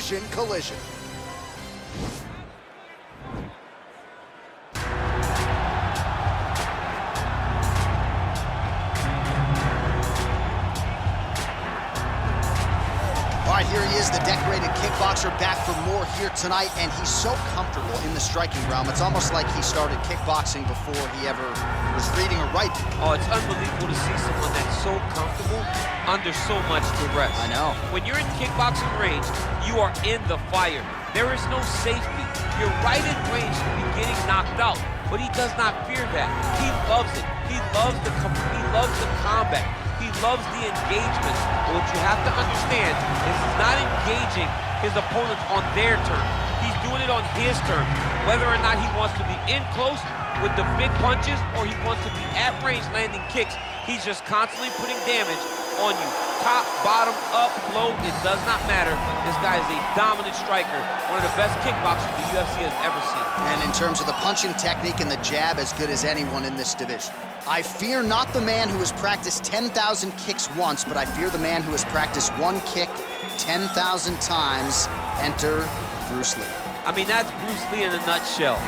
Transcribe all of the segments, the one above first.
Division collision. All right, here he is, the decorated kickboxer, back for more here tonight, and he's so comfortable in the striking realm. It's almost like he started kickboxing before he ever was reading or writing. Oh, it's unbelievable to see someone that's so comfortable under so much duress. I know. When you're in kickboxing range, you are in the fire. There is no safety. You're right in range to be getting knocked out, but he does not fear that. He loves it. He loves the combat. He loves the engagement. But what you have to understand is he's not engaging his opponents on their turn. He's doing it on his turn. Whether or not he wants to be in close with the big punches or he wants to be at range landing kicks, he's just constantly putting damage on you. Top, bottom, up, low, it does not matter. This guy is a dominant striker, one of the best kickboxers the UFC has ever seen. And in terms of the punching technique and the jab, as good as anyone in this division. I fear not the man who has practiced 10,000 kicks once, but I fear the man who has practiced one kick 10,000 times. Enter Bruce Lee. I mean, that's Bruce Lee in a nutshell.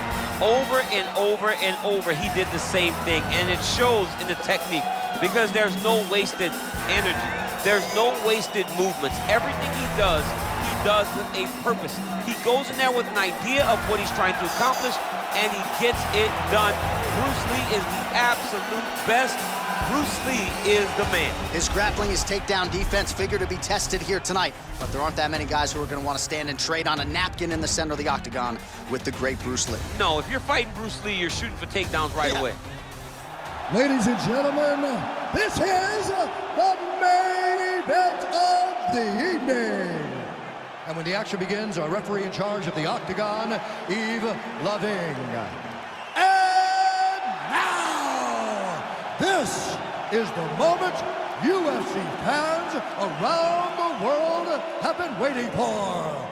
Over and over and over, he did the same thing, and it shows in the technique because there's no wasted energy. There's no wasted movements. Everything he does with a purpose. He goes in there with an idea of what he's trying to accomplish, and he gets it done. Bruce Lee is the absolute best. Bruce Lee is the man. His grappling, his takedown defense figure to be tested here tonight, but there aren't that many guys who are going to want to stand and trade on a napkin in the center of the octagon with the great Bruce Lee. No, if you're fighting Bruce Lee, you're shooting for takedowns right away. Ladies and gentlemen, this is the main event of the evening. And when the action begins, our referee in charge of the octagon, Yves Loving. And now, this is the moment UFC fans around the world have been waiting for.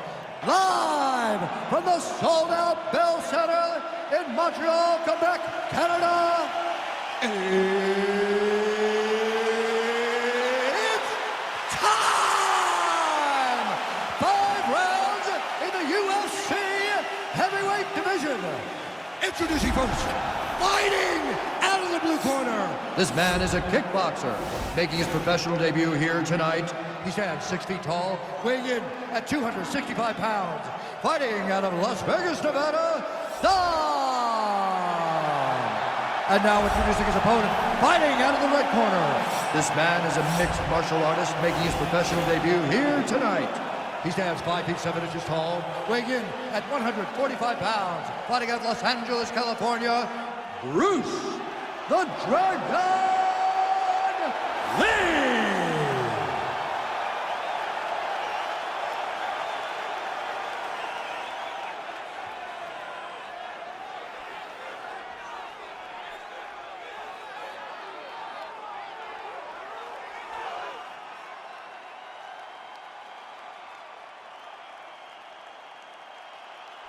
Live from the sold-out Bell Center in Montreal, Quebec, Canada, it's time! 5 rounds in the UFC heavyweight division. Introducing first, fighting out of the blue corner. This man is a kickboxer, making his professional debut here tonight. He stands 6 feet tall, weighing in at 265 pounds. Fighting out of Las Vegas, Nevada, And now introducing his opponent, fighting out of the red corner. This man is a mixed martial artist making his professional debut here tonight. He stands 5 feet 7 inches tall, weighing in at 145 pounds. Fighting out of Los Angeles, California, Bruce the Dragon Lee.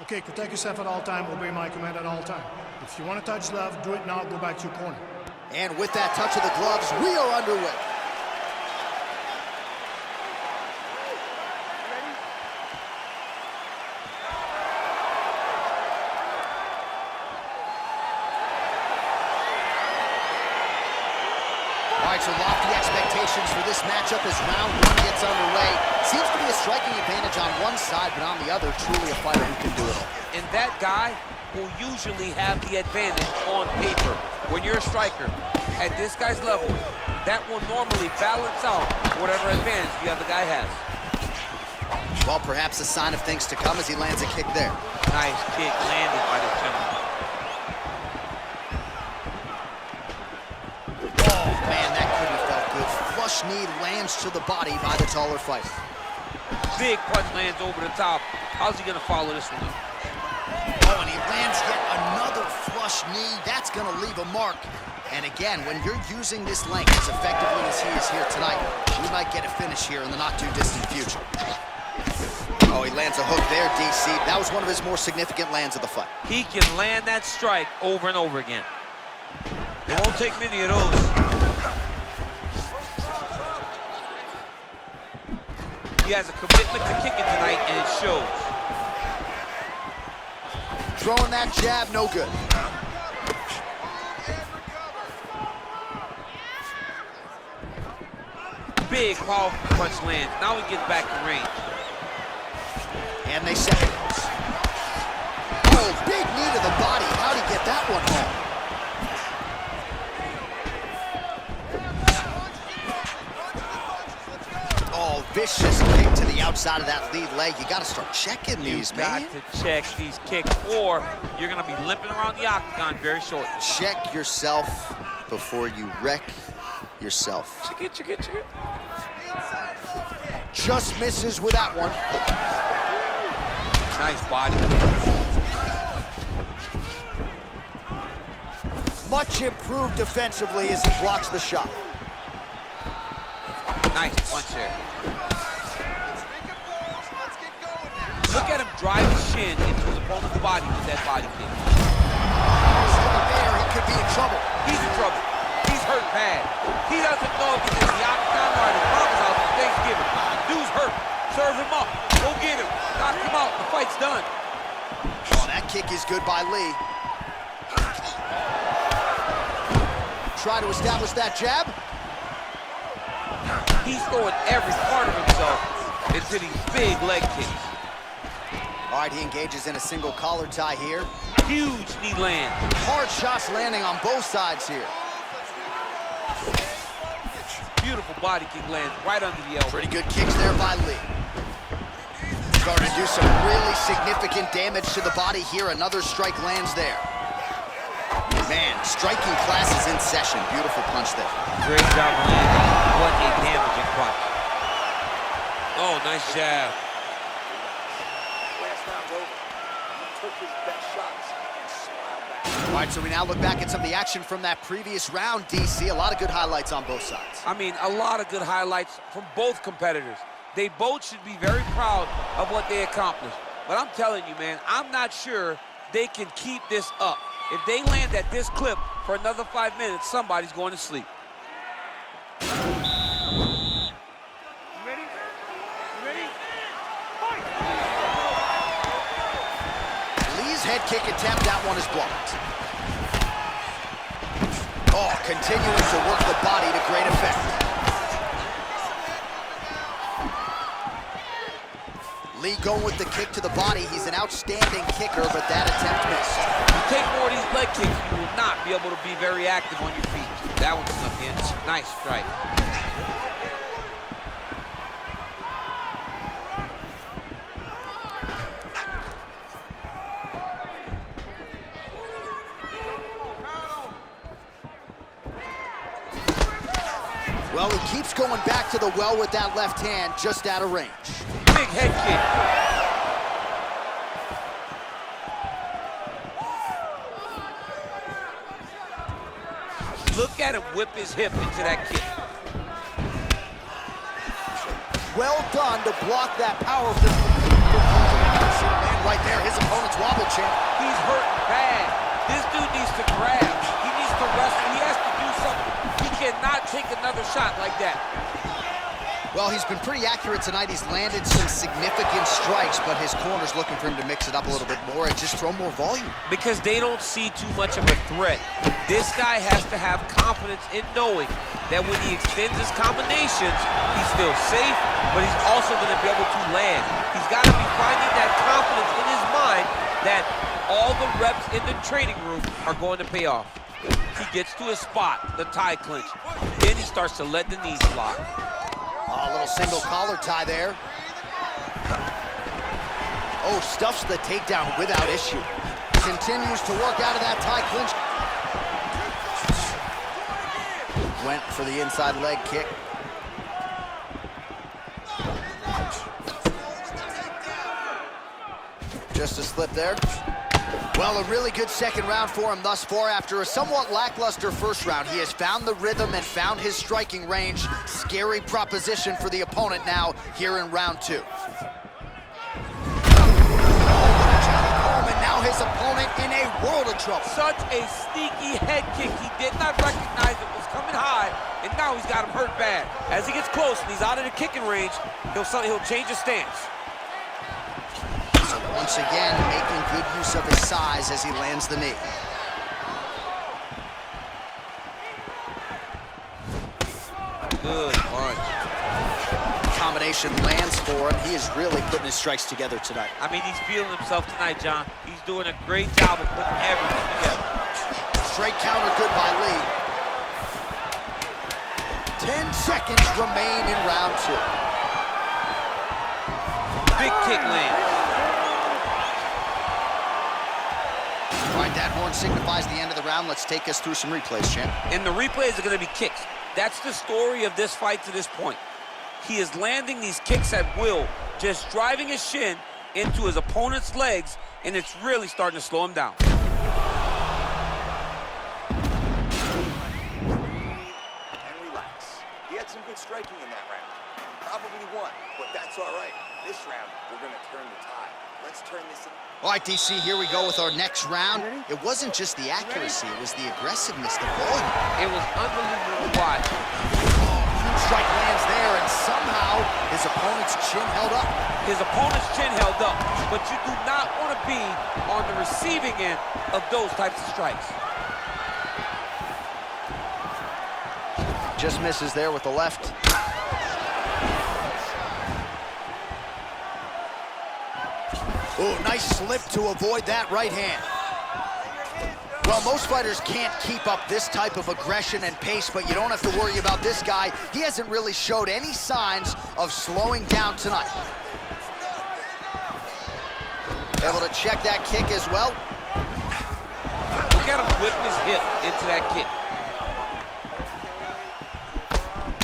Okay, protect yourself at all time, obey my command at all time. If you want to touch love, do it now, go back to your corner. And with that touch of the gloves, we are underway. All right, so lofty expectations for this matchup as round 1 gets underway. Seems to be a striking advantage on one side, but on the other, truly a fighter who can do it all. And that guy will usually have the advantage on paper. When you're a striker, at this guy's level, that will normally balance out whatever advantage the other guy has. Well, perhaps a sign of things to come as he lands a kick there. Nice kick landed by the gentleman. Oh, man, that couldn't have felt good. Flush knee lands to the body by the taller fighter. Big punch lands over the top. How's he gonna follow this one up? Oh, and he lands yet another flush knee. That's gonna leave a mark. And again, when you're using this length as effectively as he is here tonight, we might get a finish here in the not-too-distant future. Oh, he lands a hook there, DC. That was one of his more significant lands of the fight. He can land that strike over and over again. It won't take many of those. He has a commitment to kicking tonight, and it shows. Throwing that jab, no good. Big, powerful punch lands. Now he gets back in range. And they set it. Oh, big knee to the body. How'd he get that one home? Oh, vicious kick to the outside of that lead leg. You got to start checking these, man. You got to check these kicks, or you're going to be limping around the octagon very shortly. Check yourself before you wreck yourself. Check it, check it, check it. Just misses with that one. Nice body. Much improved defensively as he blocks the shot. Nice punch there. Look at him drive his shin into his opponent's body with that body kick. There, he could be in trouble. He's in trouble. He's hurt bad. He doesn't know if he's in the octagon or at his mama's house for Thanksgiving. Dude's hurt. Serve him up. Go get him. Knock him out. The fight's done. Oh, that kick is good by Lee. Try to establish that jab. He's throwing every part of himself into these big leg kicks. All right, he engages in a single collar tie here. Huge knee land. Hard shots landing on both sides here. Beautiful body kick lands right under the elbow. Pretty good kicks there by Lee. Starting to do some really significant damage to the body here. Another strike lands there. Man, striking class is in session. Beautiful punch there. Great job landing. What a damaging punch. Oh, nice jab. All right, so we now look back at some of the action from that previous round, DC. A lot of good highlights on both sides. I mean, a lot of good highlights from both competitors. They both should be very proud of what they accomplished. But I'm telling you, man, I'm not sure they can keep this up. If they land at this clip for another 5 minutes, somebody's going to sleep. Lee's head kick attempt, that one is blocked. Oh, continuing to work the body to great effect. Lee going with the kick to the body. He's an outstanding kicker, but that attempt missed. You take more of these leg kicks, you will not be able to be very active on your feet. That one snuck in. Nice strike. Well, he keeps going back to the well with that left hand, just out of range. Big head kick. Look at him whip his hip into that kick. Well done to block that powerful man right there. His opponent's wobble champ. He's hurting bad. This dude needs to grab. He needs to wrestle. He has to do something. He cannot take another shot like that. Well, he's been pretty accurate tonight. He's landed some significant strikes, but his corner's looking for him to mix it up a little bit more and just throw more volume. Because they don't see too much of a threat. This guy has to have confidence in knowing that when he extends his combinations, he's still safe, but he's also going to be able to land. He's got to be finding that confidence in his mind that all the reps in the training room are going to pay off. He gets to his spot, the tie clinch. Then he starts to let the knees fly. Oh, a little single collar tie there. Oh, stuffs the takedown without issue. Continues to work out of that tie clinch. Went for the inside leg kick. Just a slip there. Well, a really good second round for him thus far. After a somewhat lackluster first round, he has found the rhythm and found his striking range. Scary proposition for the opponent now here in round two. And now his opponent in a world of trouble. Such a sneaky head kick. He did not recognize it was coming high, and now he's got him hurt bad. As he gets close and he's out of the kicking range, he'll change his stance. So once again, making good use of his size as he lands the knee. Good punch. Combination lands for him. He is really putting his strikes together tonight. I mean, he's feeling himself tonight, John. He's doing a great job of putting everything together. Straight counter, good by Lee. 10 seconds remain in round 2. Big kick land. All right, that horn signifies the end of the round. Let's take us through some replays, champ. And the replays are going to be kicks. That's the story of this fight to this point. He is landing these kicks at will, just driving his shin into his opponent's legs, and it's really starting to slow him down. And relax. He had some good striking in that round. Probably won, but that's all right. This round, we're going to turn the tide. Let's turn this in. All right, DC, here we go with our next round. It wasn't just the accuracy, it was the aggressiveness, the volume. It was unbelievable to watch. Huge strike lands there, and somehow his opponent's chin held up. His opponent's chin held up, but you do not want to be on the receiving end of those types of strikes. Just misses there with the left. Oh, nice slip to avoid that right hand. Well, most fighters can't keep up this type of aggression and pace, but you don't have to worry about this guy. He hasn't really showed any signs of slowing down tonight. Able to check that kick as well. Look at him whip his hip into that kick.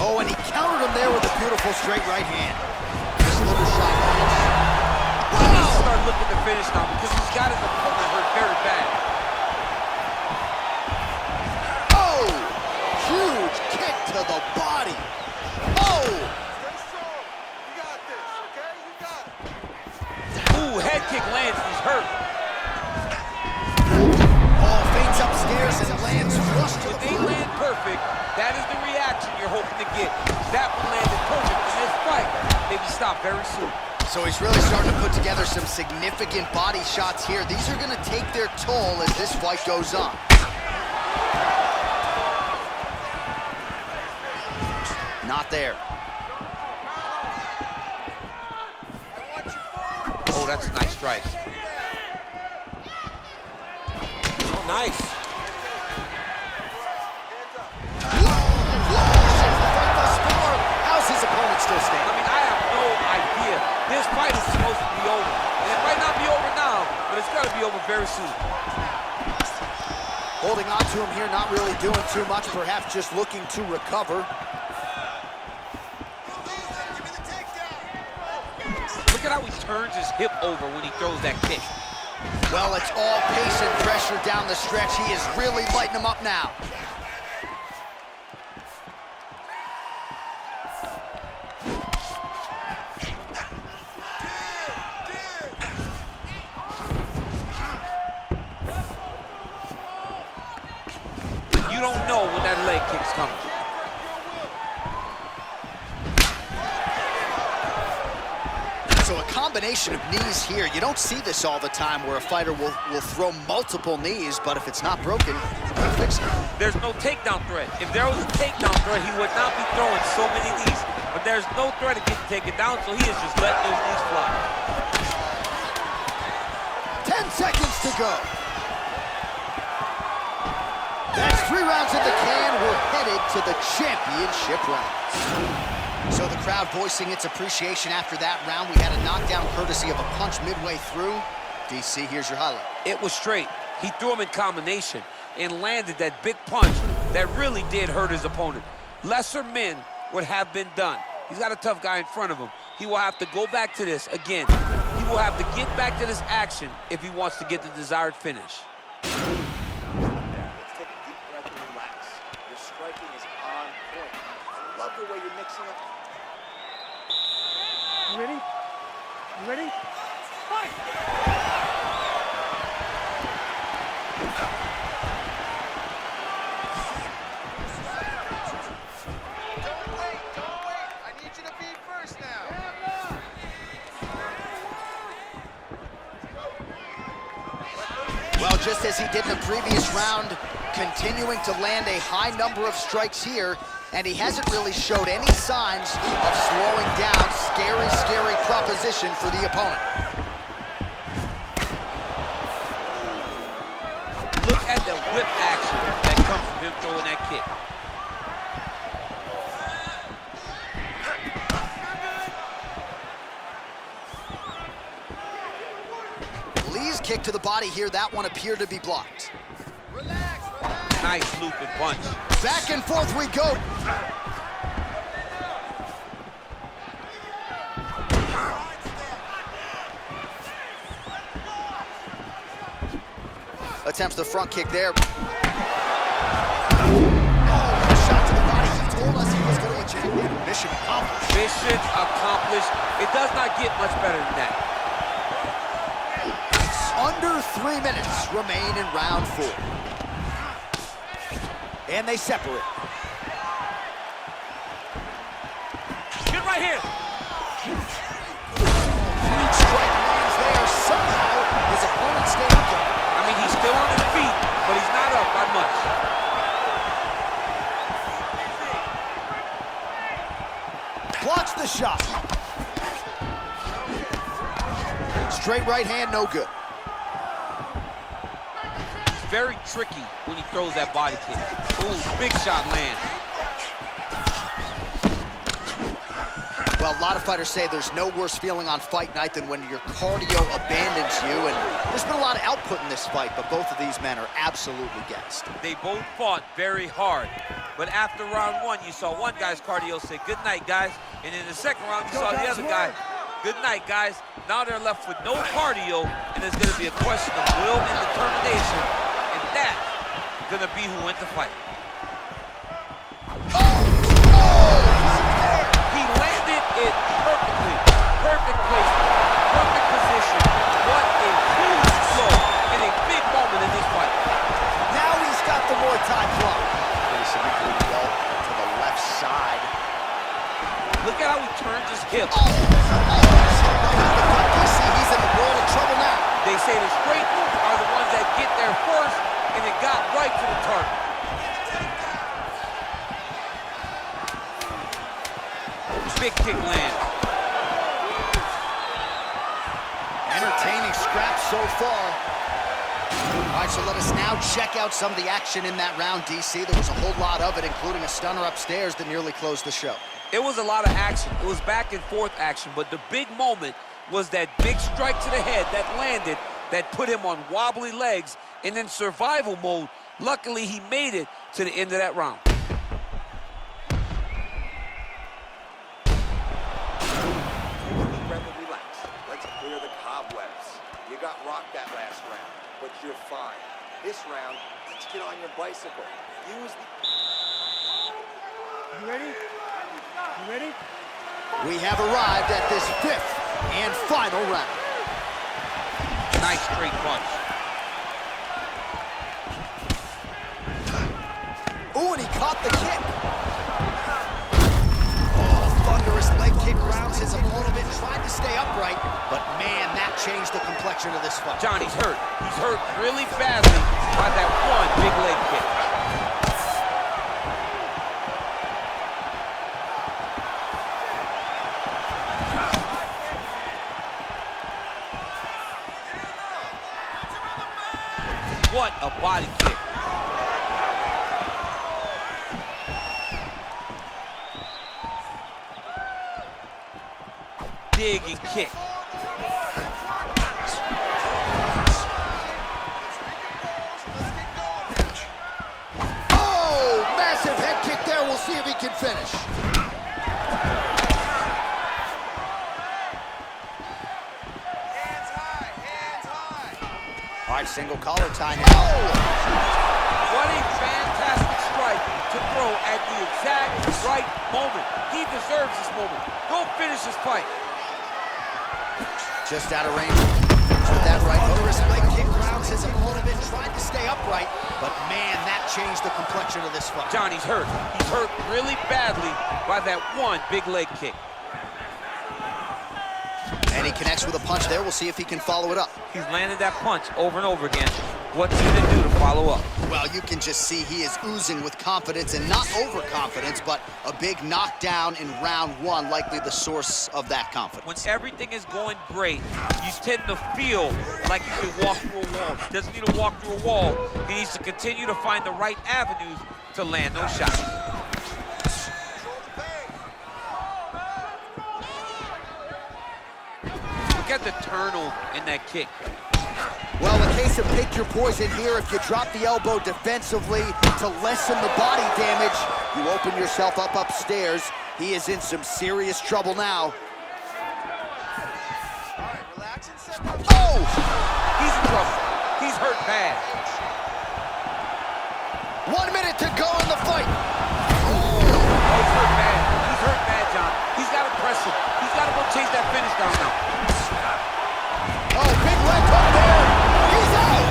Oh, and he countered him there with a beautiful straight right hand. This little shot lands. He needs to start looking to finish now because he's got his opponent hurt very bad. Oh! Huge kick to the body. Oh! Ooh, head kick lands, he's hurt. Ball fades upstairs and lands flush to If the they floor. land perfect, that is the reaction you're hoping to get. That one landed perfect in this fight. Maybe stop very soon. So he's really starting to put together some significant body shots here. These are going to take their toll as this fight goes on. Not there. Oh, that's a nice strike. Oh, nice. How's his opponent still I standing? mean, I have no idea. This fight is supposed to be over. And it might not be over now, but it's got to be over very soon. Holding on to him here, not really doing too much, perhaps just looking to recover. Look at how he turns his hip over when he throws that kick. Well, it's all pace and pressure down the stretch. He is really lighting him up now. You don't know when that leg kick's coming. So a combination of knees here. You don't see this all the time where a fighter will throw multiple knees, but if it's not broken, you fix it. There's no takedown threat. If there was a takedown threat, he would not be throwing so many knees. But there's no threat of getting taken down, so he is just letting those knees fly. 10 seconds to go. That's 3 rounds in the can. We're headed to the championship rounds. So the crowd voicing its appreciation after that round. We had a knockdown courtesy of a punch midway through. DC, here's your highlight. It was straight. He threw him in combination and landed that big punch that really did hurt his opponent. Lesser men would have been done. He's got a tough guy in front of him. He will have to go back to this again. He will have to get back to this action if he wants to get the desired finish. Let's take a deep breath and relax. Your striking is on point. I love the way you're mixing it. You ready? You ready? Fight! Well, just as he did in the previous round, continuing to land a high number of strikes here, and he hasn't really showed any signs of slowing down. Scary, scary proposition for the opponent. Look at the whip action that comes from him throwing that kick. Lee's kick to the body here, that one appeared to be blocked. Relax. Nice looping punch. Back and forth we go. Attempts the front kick there. Oh, shot to the body. He told us he was going to achieve. Mission accomplished. Mission accomplished. It does not get much better than that. Under 3 minutes remain in round 4. And they separate. Good right here. Huge strike lands there. Somehow his opponent stayed up there. I mean, he's still on his feet, but he's not up by much. Blocks the shot. Straight right hand, no good. Very tricky when he throws that body kick. Ooh, big shot land. Well, a lot of fighters say there's no worse feeling on fight night than when your cardio abandons you, and there's been a lot of output in this fight, but both of these men are absolutely gassed. They both fought very hard, but after round 1, you saw one guy's cardio say, good night, guys, and in the second round, you saw the other guy, good night, guys. Now they're left with no cardio, and it's going to be a question of will and determination, and that's going to be who wins the fight. He landed it perfectly. Perfect placement, perfect position. What a huge blow in a big moment in this fight. Now he's got the Muay Thai club. Basically well to the left side. Look at how he turns his hip. You see he's in the world of trouble now. They say the straight are the ones that get there first, and it got right to the target. Big kick lands. Entertaining scrap so far. All right, so let us now check out some of the action in that round, DC. There was a whole lot of it, including a stunner upstairs that nearly closed the show. It was a lot of action. It was back and forth action, but the big moment was that big strike to the head that landed, that put him on wobbly legs, and in survival mode, luckily he made it to the end of that round. Relax. Let's clear the cobwebs. You got rocked that last round, but you're fine. This round, let's get on your bicycle. Use the... You ready? You ready? We have arrived at this 5th and final round. Nice straight punch. Ooh, and he caught the kick. Oh, thunderous leg kick grounds his opponent and tried to stay upright, but man, that changed the complexion of this fight. Johnny's hurt. He's hurt really badly by that one big leg kick. What a body kick. Dig and kick. Oh, massive head kick there. We'll see if he can finish. Hands high, hands high. All right, single collar tie now. What a fantastic strike to throw at the exact right moment. He deserves this moment. Go finish this fight. Just out of range. With that right, thunderous leg kick grounds his opponent and tried to stay upright, but man, that changed the complexion of this fight. Johnny's hurt. He's hurt really badly by that one big leg kick. And he connects with a punch there. We'll see if he can follow it up. He's landed that punch over and over again. What's he gonna do to follow up? Well, you can just see he is oozing with confidence, and not overconfidence, but a big knockdown in round one, likely the source of that confidence. When everything is going great, you tend to feel like you can walk through a wall. He doesn't need to walk through a wall. He needs to continue to find the right avenues to land those shots. Look at the turnover in that kick. Well, a case of pick your poison here. If you drop the elbow defensively to lessen the body damage, you open yourself up upstairs. He is in some serious trouble now. All right, relax and set. Oh! He's in trouble. He's hurt bad. 1 minute to go in the fight. Oh, he's hurt bad. He's hurt bad, John. He's got to press him. He's got to go chase that finish down now. Oh, big left hook there. He's out.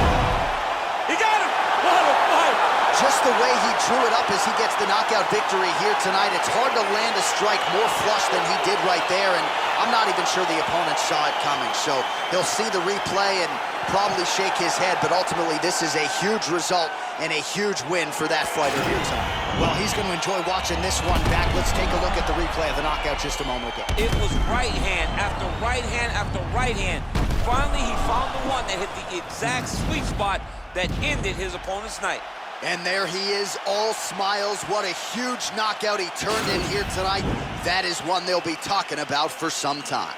He got him. What a fight. Just the way he drew it up as he gets the knockout victory here tonight, it's hard to land a strike more flush than he did right there, and I'm not even sure the opponent saw it coming. So he'll see the replay and probably shake his head, but ultimately this is a huge result and a huge win for that fighter here tonight. Well, he's going to enjoy watching this one back. Let's take a look at the replay of the knockout just a moment ago. It was right hand after right hand after right hand. Finally, he found the one that hit the exact sweet spot that ended his opponent's night. And there he is, all smiles. What a huge knockout he turned in here tonight. That is one they'll be talking about for some time.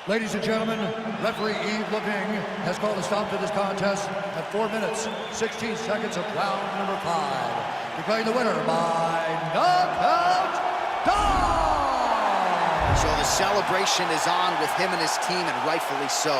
Ladies and gentlemen, referee Yves Leving has called a stop to this contest at 4 minutes, 16 seconds of round number 5. Declaring the winner by knockout down! So the celebration is on with him and his team, and rightfully so.